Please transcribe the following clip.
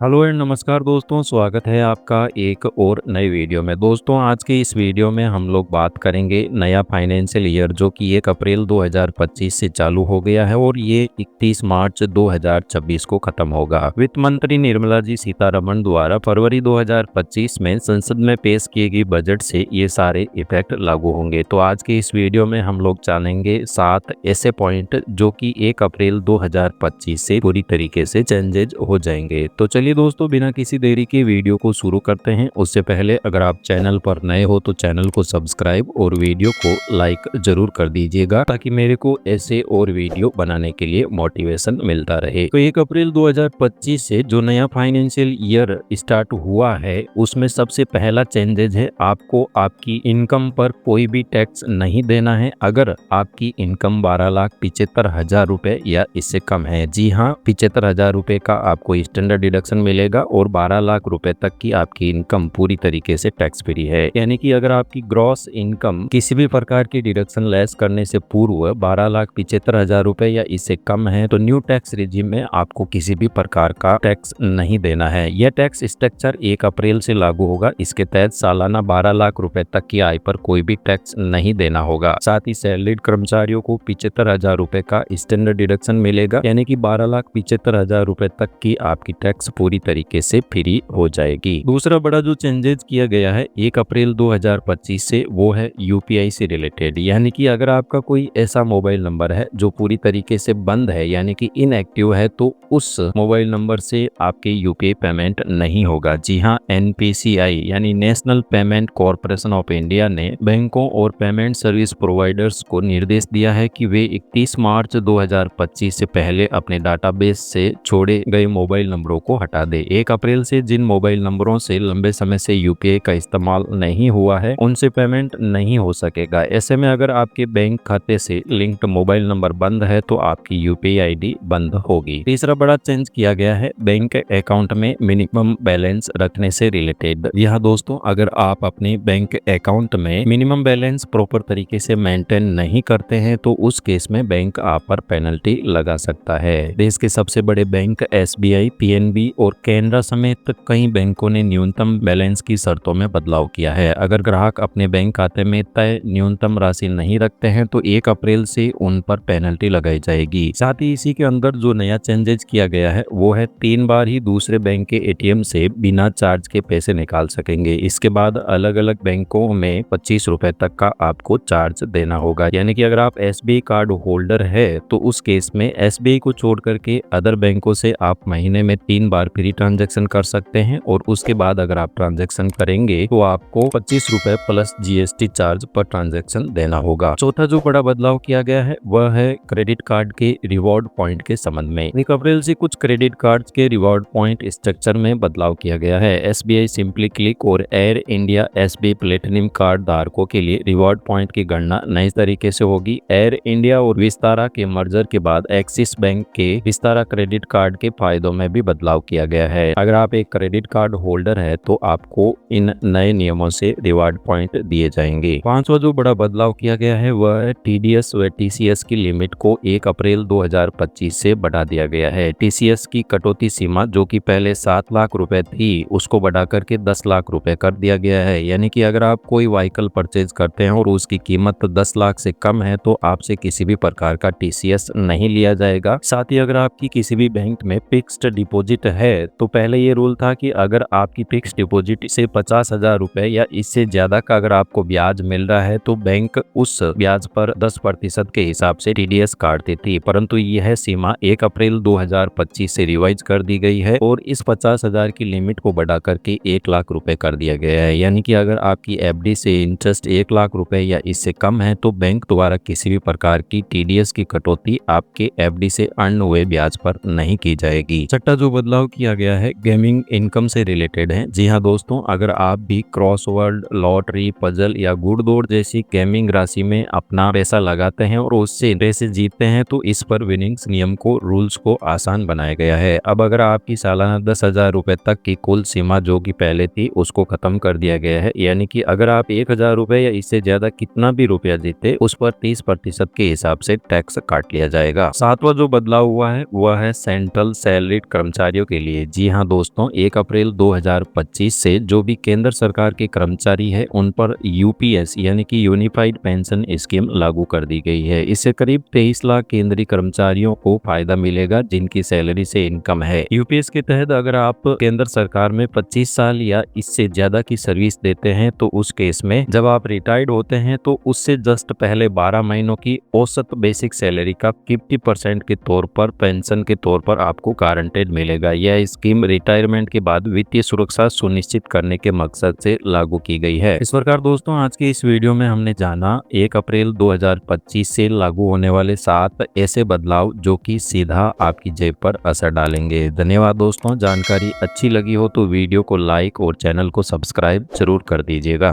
Hello and नमस्कार दोस्तों, स्वागत है आपका एक और नए वीडियो में। दोस्तों, आज के इस वीडियो में हम लोग बात करेंगे नया फाइनेंशियल ईयर जो कि 1 अप्रैल 2025 से चालू हो गया है और ये 31 मार्च 2026 को खत्म होगा। वित्त मंत्री निर्मला जी सीतारमण द्वारा फरवरी 2025 में संसद में पेश किए गए बजट से ये सारे इफेक्ट लागू होंगे। तो आज के इस वीडियो में हम लोग जानेंगे 7 ऐसे पॉइंट जो कि 1 अप्रैल 2025 से पूरी तरीके से चेंजेज हो जाएंगे। तो चलिए दोस्तों, बिना किसी देरी के वीडियो को शुरू करते हैं। उससे पहले अगर आप चैनल पर नए हो तो चैनल को सब्सक्राइब और वीडियो को लाइक जरूर कर दीजिएगा ताकि मेरे को ऐसे और वीडियो बनाने के लिए मोटिवेशन मिलता रहे। तो 1 अप्रैल 2025 से जो नया फाइनेंशियल ईयर स्टार्ट हुआ है उसमें सबसे पहला चेंजेज है, आपको आपकी इनकम पर कोई भी टैक्स नहीं देना है अगर आपकी इनकम 12,75,000 रुपए या इससे कम है। जी हाँ, 75,000 रुपए का आपको स्टैंडर्ड डिडक्शन मिलेगा और 12 लाख रुपए तक की आपकी इनकम पूरी तरीके से टैक्स फ्री है। यानी कि अगर आपकी ग्रॉस इनकम किसी भी प्रकार की डिडक्शन लेस करने से पूर्व 12,75,000 रुपए या इससे कम है तो न्यू टैक्स रिजीम में आपको किसी भी प्रकार का टैक्स नहीं देना है। यह टैक्स स्ट्रक्चर 1 अप्रैल से लागू होगा। इसके तहत सालाना 12 लाख रुपए तक की आय पर कोई भी टैक्स नहीं देना होगा। साथ ही सैलरीड कर्मचारियों को 75,000 रुपए का स्टैंडर्ड डिडक्शन मिलेगा, यानी कि 12,75,000 रुपए तक की आपकी टैक्स पूरी तरीके से फ्री हो जाएगी। दूसरा बड़ा जो चेंजेस किया गया है 1 अप्रैल 2025 से, वो है यूपीआई से रिलेटेड। यानी कि अगर आपका कोई ऐसा मोबाइल नंबर है जो पूरी तरीके से बंद है यानी कि इनएक्टिव है तो उस मोबाइल नंबर से आपके यूपीआई पेमेंट नहीं होगा। जी हाँ, एनपीसीआई यानी national payment corporation of India ने बैंकों और पेमेंट सर्विस प्रोवाइडर्स को निर्देश दिया है कि वे 31 मार्च 2025 से पहले अपने डाटाबेस से छोड़े गए मोबाइल नंबरों को हटा दे। 1 अप्रैल से जिन मोबाइल नंबरों से लंबे समय से यूपीआई का इस्तेमाल नहीं हुआ है उनसे पेमेंट नहीं हो सकेगा। ऐसे में अगर आपके बैंक खाते से लिंक्ड मोबाइल नंबर बंद है तो आपकी यूपीआई आईडी बंद होगी। तीसरा बड़ा चेंज किया गया है बैंक अकाउंट में मिनिमम बैलेंस रखने से रिलेटेड। यह दोस्तों, अगर आप अपने बैंक अकाउंट में मिनिमम बैलेंस प्रॉपर तरीके से मेंटेन नहीं करते हैं तो उस केस में बैंक आप पर पेनल्टी लगा सकता है। देश के सबसे बड़े बैंक एसबीआई, पीएनबी और कैनरा समेत कई बैंकों ने न्यूनतम बैलेंस की शर्तों में बदलाव किया है। अगर ग्राहक अपने बैंक खाते में तय न्यूनतम राशि नहीं रखते हैं तो 1 अप्रैल से उन पर पेनल्टी लगाई जाएगी। साथ ही इसी के अंदर जो नया चेंजेस किया गया है वो है 3 बार ही दूसरे बैंक के एटीएम से बिना चार्ज के पैसे निकाल सकेंगे। इसके बाद अलग अलग बैंकों में 25 रुपए तक का आपको चार्ज देना होगा। यानी कि अगर आप एसबीआई कार्ड होल्डर है तो उस केस में एसबीआई को छोड़ करके अदर बैंकों से आप महीने में 3 बार फ्री ट्रांजैक्शन कर सकते हैं और उसके बाद अगर आप ट्रांजैक्शन करेंगे तो आपको 25 रुपए प्लस जीएसटी चार्ज पर ट्रांजैक्शन देना होगा। चौथा जो बड़ा बदलाव किया गया है वह है क्रेडिट कार्ड के रिवॉर्ड पॉइंट के संबंध में। 1 अप्रैल से कुछ क्रेडिट कार्ड के रिवॉर्ड पॉइंट स्ट्रक्चर में बदलाव किया गया है। एसबीआई सिंपली क्लिक और air India SBI platinum card धारकों के लिए रिवॉर्ड पॉइंट की गणना नए तरीके से होगी। एयर इंडिया और विस्तारा के मर्जर के बाद एक्सिस बैंक के विस्तारा क्रेडिट कार्ड के फायदों में भी बदलाव किया गया है। अगर आप एक क्रेडिट कार्ड होल्डर है तो आपको इन नए नियमों से रिवार्ड पॉइंट दिए जाएंगे। पांचवा जो बड़ा बदलाव किया गया है वह है टीडीएस व टीसीएस की लिमिट को 1 अप्रैल 2025 से बढ़ा दिया गया है। टीसीएस की कटौती सीमा जो कि पहले 7 लाख रुपए थी उसको बढ़ा करके 10 लाख रुपए कर दिया गया है। यानी कि अगर आप कोई व्हीकल परचेज करते हैं और उसकी कीमत 10 लाख से कम है तो आपसे किसी भी प्रकार का टीसीएस नहीं लिया जाएगा। साथ ही अगर आपकी किसी भी बैंक में फिक्स्ड डिपॉजिट है तो पहले ये रूल था कि अगर आपकी फिक्स्ड डिपॉजिट से 50,000 रुपए या इससे ज्यादा का अगर आपको ब्याज मिल रहा है तो बैंक उस ब्याज पर 10% के हिसाब से टीडीएस काटती थी, परंतु यह सीमा 1 अप्रैल 2025 से रिवाइज कर दी गई है और इस 50,000 की लिमिट को बढ़ा करके 1 लाख रुपए कर दिया गया है। यानी कि अगर आपकी एफडी से इंटरेस्ट 1 लाख रुपए या इससे कम है तो बैंक द्वारा किसी भी प्रकार की टीडीएस की कटौती आपके एफडी से अर्न हुए ब्याज पर नहीं की जाएगी। छठा जो बदलाव किया गया है गेमिंग इनकम से रिलेटेड है। जी हाँ दोस्तों, अगर आप भी क्रॉसवर्ड, लॉटरी, पजल या गुड़ दौड़ जैसी गेमिंग राशि में अपना पैसा लगाते हैं और उससे पैसे जीतते हैं तो इस पर विनिंग्स नियम को रूल्स को आसान बनाया गया है। अब अगर आपकी सालाना 10,000 रुपए तक की कुल सीमा जो कि पहले थी उसको खत्म कर दिया गया है। यानी कि अगर आप 1,000 रुपए या इससे ज्यादा कितना भी रुपया जीते उस पर 30% के हिसाब से टैक्स काट लिया जाएगा। सातवां जो बदलाव हुआ है वह है सेंट्रल सैलरीड कर्मचारियों के लिए लिए। जी हाँ दोस्तों, 1 अप्रैल 2025 से जो भी केंद्र सरकार के कर्मचारी है उन पर यूपीएस यानी कि यूनिफाइड पेंशन स्कीम लागू कर दी गई है। इससे करीब 23 लाख केंद्रीय कर्मचारियों को फायदा मिलेगा जिनकी सैलरी से इनकम है। यूपीएस के तहत अगर आप केंद्र सरकार में 25 साल या इससे ज्यादा की सर्विस देते हैं तो उस केस में जब आप रिटायर्ड होते हैं तो उससे जस्ट पहले 12 महीनों की औसत बेसिक सैलरी का 50% के तौर पर पेंशन के तौर पर आपको गारंटेड मिलेगा। यह स्कीम रिटायरमेंट के बाद वित्तीय सुरक्षा सुनिश्चित करने के मकसद से लागू की गई है। इस प्रकार दोस्तों आज के इस वीडियो में हमने जाना 1 अप्रैल 2025 से लागू होने वाले 7 ऐसे बदलाव जो कि सीधा आपकी जेब पर असर डालेंगे। धन्यवाद दोस्तों, जानकारी अच्छी लगी हो तो वीडियो को लाइक और चैनल को सब्सक्राइब जरूर कर दीजिएगा।